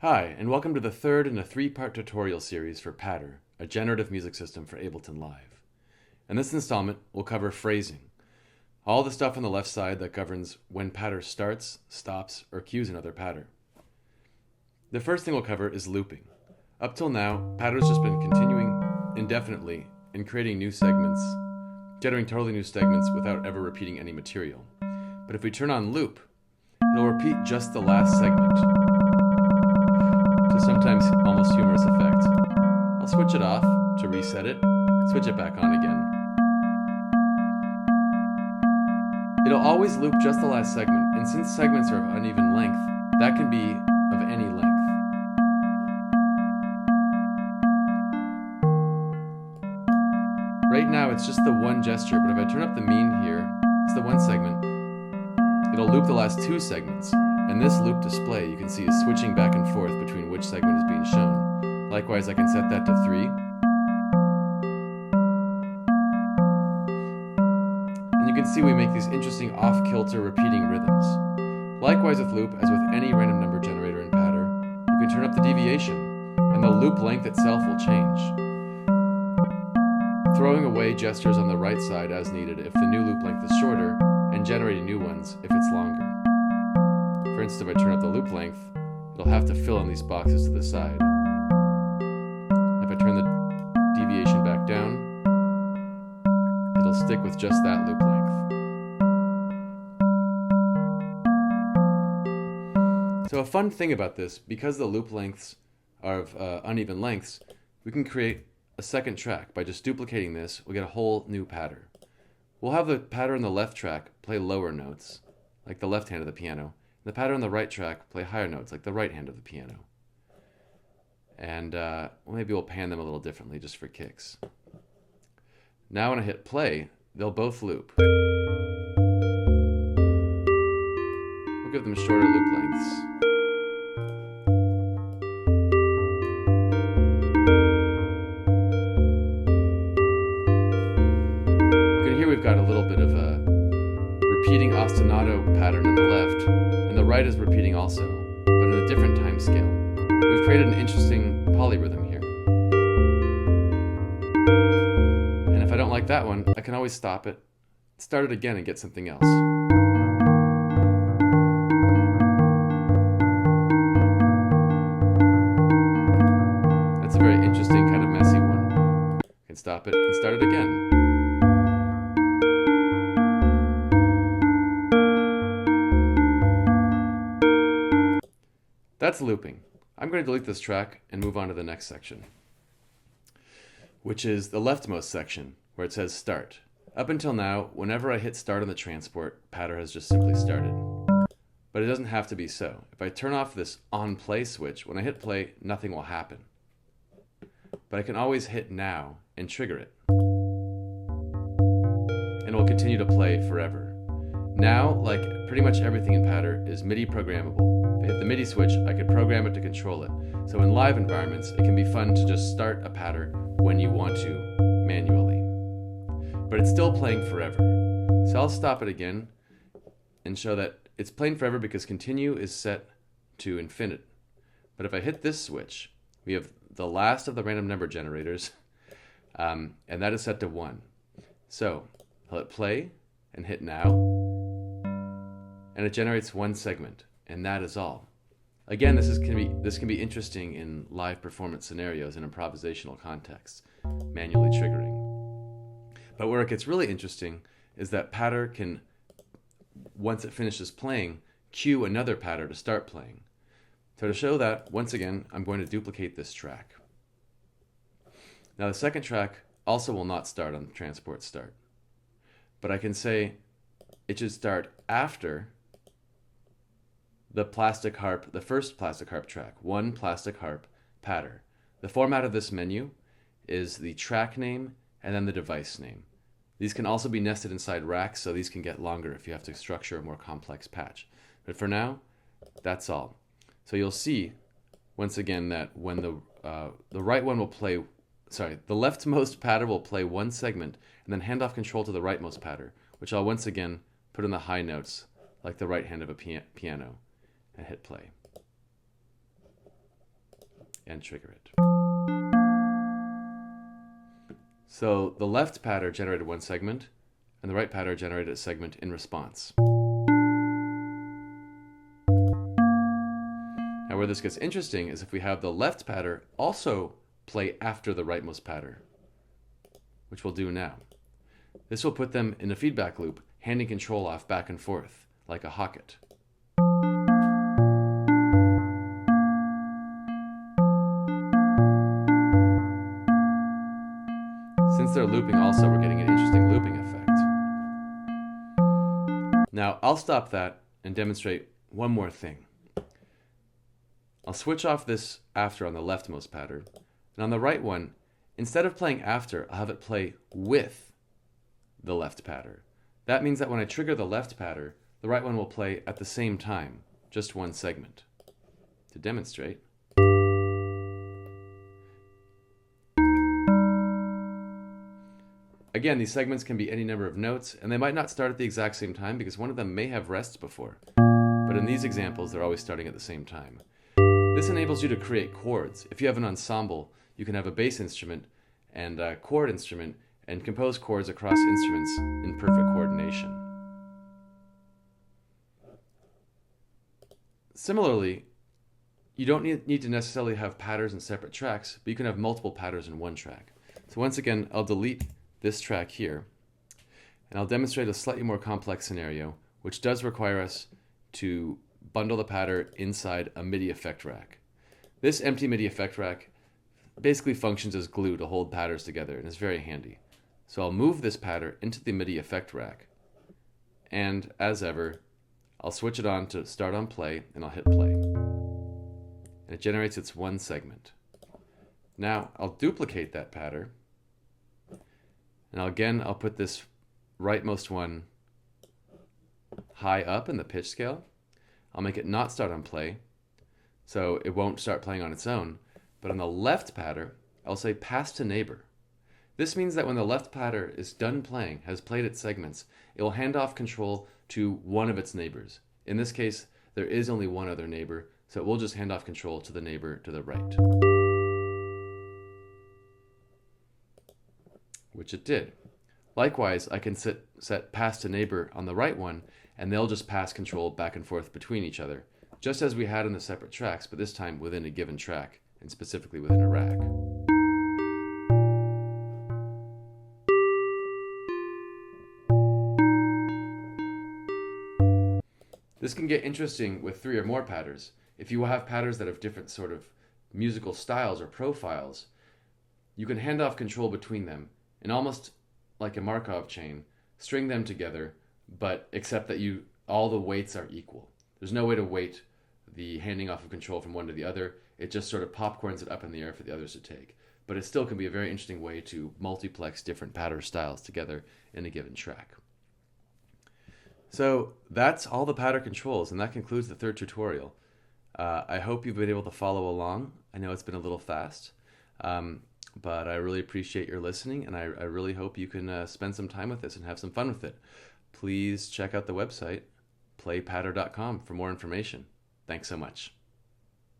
Hi, and welcome to the third in a three-part tutorial series for Patter, a generative music system for Ableton Live. In this installment, we'll cover phrasing, all the stuff on the left side that governs when Patter starts, stops, or cues another Patter. The first thing we'll cover is looping. Up till now, Patter's just been continuing indefinitely and creating new segments, generating totally new segments without ever repeating any material. But if we turn on loop, it'll repeat just the last segment, to sometimes almost humorous effect. I'll switch it off to reset it, switch it back on again. It'll always loop just the last segment, and since segments are of uneven length, that can be of any length. Right now it's just the one gesture, but if I turn up the mean here, it's the one segment. It'll loop the last two segments. And this loop display you can see is switching back and forth between which segment is being shown. Likewise, I can set that to 3. And you can see we make these interesting off-kilter repeating rhythms. Likewise with loop, as with any random number generator in Patter, you can turn up the deviation, and the loop length itself will change, throwing away gestures on the right side as needed if the new loop length is shorter, and generating new ones if it's longer. For instance, if I turn up the loop length, it'll have to fill in these boxes to the side. If I turn the deviation back down, it'll stick with just that loop length. So a fun thing about this, because the loop lengths are of uneven lengths, we can create a second track. By just duplicating this, we'll get a whole new patter. We'll have the patter on the left track play lower notes, like the left hand of the piano. The patter on the right track play higher notes, like the right hand of the piano. And maybe we'll pan them a little differently just for kicks. Now when I hit play, they'll both loop. We'll give them shorter loop lengths. You can hear we've got a little bit of a repeating ostinato pattern on the left, and the right is repeating also, but in a different time scale. We've created an interesting polyrhythm here. And if I don't like that one, I can always stop it, start it again, and get something else. That's a very interesting, kind of messy one. I can stop it and start it again. That's looping. I'm going to delete this track and move on to the next section, which is the leftmost section, where it says start. Up until now, whenever I hit start on the transport, Patter has just simply started. But it doesn't have to be so. If I turn off this on play switch, when I hit play, nothing will happen. But I can always hit now and trigger it. And it will continue to play forever. Now, like pretty much everything in Patter, is MIDI programmable. If I hit the MIDI switch, I could program it to control it. So in live environments, it can be fun to just start a Patter when you want to manually. But it's still playing forever. So I'll stop it again and show that it's playing forever because continue is set to infinite. But if I hit this switch, we have the last of the random number generators, and that is set to 1. So I'll hit play and hit now, and it generates one segment. And that is all. Again, this can be interesting in live performance scenarios and improvisational contexts, manually triggering. But where it gets really interesting is that Patter can, once it finishes playing, cue another Patter to start playing. So to show that, once again, I'm going to duplicate this track. Now the second track also will not start on transport start. But I can say it should start after the plastic harp, the first plastic harp track, one plastic harp Patter. The format of this menu is the track name and then the device name. These can also be nested inside racks, so these can get longer if you have to structure a more complex patch. But for now, that's all. So you'll see, once again, that when the right one will play, the leftmost Patter will play one segment and then hand off control to the rightmost Patter, which I'll once again put in the high notes, like the right hand of a piano, and hit play. and trigger it. So the left pattern generated one segment, and the right pattern generated a segment in response. Now where this gets interesting is if we have the left pattern also play after the rightmost pattern, which we'll do now. This will put them in a feedback loop, handing control off back and forth, like a hocket. Since they're looping also, we're getting an interesting looping effect. Now, I'll stop that and demonstrate one more thing. I'll switch off this after on the leftmost pattern, and on the right one, instead of playing after, I'll have it play with the left pattern. That means that when I trigger the left pattern, the right one will play at the same time, just one segment. To demonstrate, again, these segments can be any number of notes, and they might not start at the exact same time because one of them may have rests before. But in these examples, they're always starting at the same time. This enables you to create chords. If you have an ensemble, you can have a bass instrument and a chord instrument and compose chords across instruments in perfect coordination. Similarly, you don't need to necessarily have patterns in separate tracks, but you can have multiple patterns in one track. So once again, I'll delete this track here, and I'll demonstrate a slightly more complex scenario, which does require us to bundle the pattern inside a MIDI effect rack. This empty MIDI effect rack basically functions as glue to hold patterns together, and is very handy. So I'll move this pattern into the MIDI effect rack, and as ever, I'll switch it on to start on play, and I'll hit play. And it generates its one segment. Now I'll duplicate that pattern, and I'll put this rightmost one high up in the pitch scale. I'll make it not start on play, so it won't start playing on its own. But on the left pattern, I'll say pass to neighbor. This means that when the left pattern is done playing, has played its segments, it will hand off control to one of its neighbors. In this case, there is only one other neighbor, so it will just hand off control to the neighbor to the right. Which it did. Likewise, I can set pass to neighbor on the right one, and they'll just pass control back and forth between each other, just as we had in the separate tracks, but this time within a given track, and specifically within a rack. This can get interesting with 3 or more patterns. If you have patterns that have different sort of musical styles or profiles, you can hand off control between them, and almost like a Markov chain, string them together, but except that all the weights are equal. There's no way to weight the handing off of control from one to the other. It just sort of popcorns it up in the air for the others to take. But it still can be a very interesting way to multiplex different pattern styles together in a given track. So that's all the pattern controls, and that concludes the 3rd tutorial. I hope you've been able to follow along. I know it's been a little fast, but I really appreciate your listening, and I really hope you can spend some time with this and have some fun with it. Please check out the website, playpatter.com, for more information. Thanks so much.